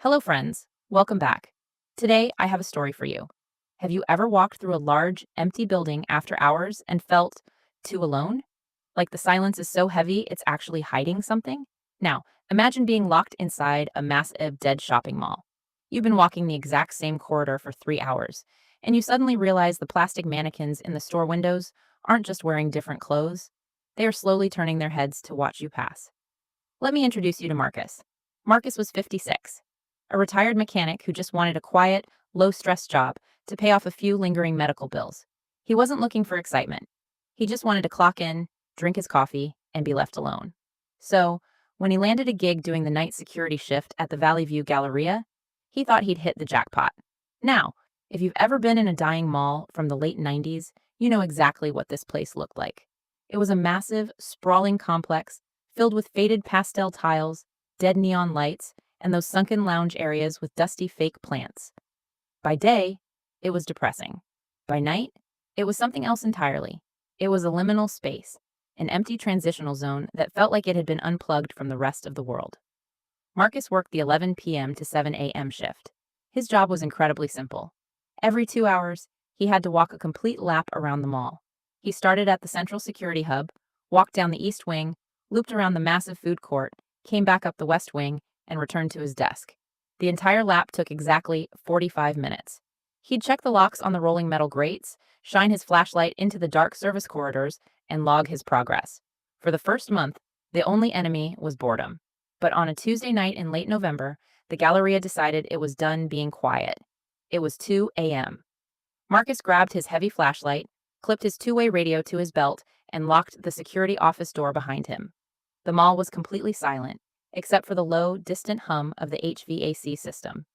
Hello, friends. Welcome back. Today, I have a story for you. Have you ever walked through a large, empty building after hours and felt too alone? Like the silence is so heavy, it's actually hiding something? Now, imagine being locked inside a massive, dead shopping mall. You've been walking the exact same corridor for 3 hours, and you suddenly realize the plastic mannequins in the store windows aren't just wearing different clothes, they are slowly turning their heads to watch you pass. Let me introduce you to Marcus. Marcus was 56, a retired mechanic who just wanted a quiet, low stress job to pay off a few lingering medical bills. He wasn't looking for excitement. He just wanted to clock in, drink his coffee, and be left alone. So, when he landed a gig doing the night security shift at the Valley View Galleria, he thought he'd hit the jackpot. Now, if you've ever been in a dying mall from the late 90s, you know exactly what this place looked like. It was a massive, sprawling complex filled with faded pastel tiles, dead neon lights, and those sunken lounge areas with dusty fake plants. By day, it was depressing. By night, it was something else entirely. It was a liminal space, an empty transitional zone that felt like it had been unplugged from the rest of the world. Marcus worked the 11 p.m. to 7 a.m. shift. His job was incredibly simple. Every 2 hours, he had to walk a complete lap around the mall. He started at the central security hub, walked down the east wing, looped around the massive food court, came back up the west wing, and returned to his desk. The entire lap took exactly 45 minutes. He'd check the locks on the rolling metal grates, shine his flashlight into the dark service corridors, and log his progress. For the first month, the only enemy was boredom. But on a Tuesday night in late November, the Galleria decided it was done being quiet. It was 2 a.m. Marcus grabbed his heavy flashlight, clipped his two-way radio to his belt, and locked the security office door behind him. The mall was completely silent, except for the low, distant hum of the HVAC system.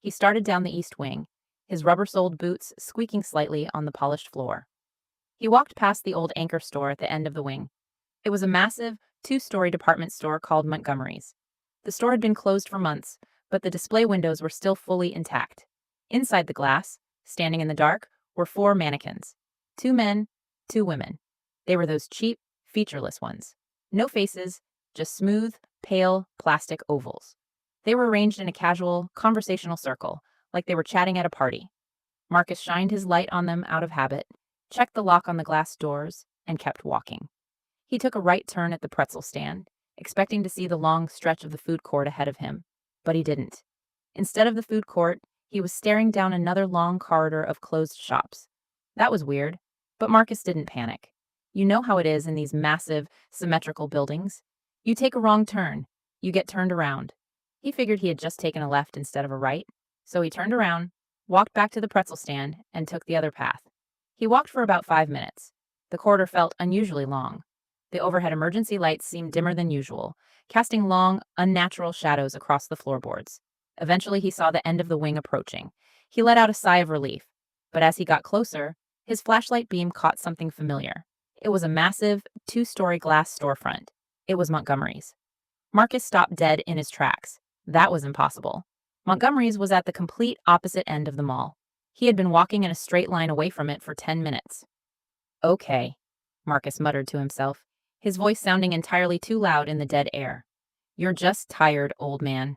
He started down the east wing, his rubber-soled boots squeaking slightly on the polished floor. He walked past the old anchor store at the end of the wing. It was a massive, two-story department store called Montgomery's. The store had been closed for months, but the display windows were still fully intact. Inside the glass, standing in the dark, were 4 mannequins. 2 men, 2 women. They were those cheap, featureless ones. No faces, just smooth, pale, plastic ovals. They were arranged in a casual, conversational circle, like they were chatting at a party. Marcus shined his light on them out of habit, checked the lock on the glass doors, and kept walking. He took a right turn at the pretzel stand, expecting to see the long stretch of the food court ahead of him, but he didn't. Instead of the food court, he was staring down another long corridor of closed shops. That was weird, but Marcus didn't panic. You know how it is in these massive, symmetrical buildings. You take a wrong turn, you get turned around. He figured he had just taken a left instead of a right, so he turned around, walked back to the pretzel stand, and took the other path. He walked for about 5 minutes. The corridor felt unusually long. The overhead emergency lights seemed dimmer than usual, casting long, unnatural shadows across the floorboards. Eventually, he saw the end of the wing approaching. He let out a sigh of relief, but as he got closer, his flashlight beam caught something familiar. It was a massive, two-story glass storefront. It was Montgomery's. Marcus stopped dead in his tracks. That was impossible. Montgomery's was at the complete opposite end of the mall. He had been walking in a straight line away from it for 10 minutes. Okay, Marcus muttered to himself, his voice sounding entirely too loud in the dead air. You're just tired, old man.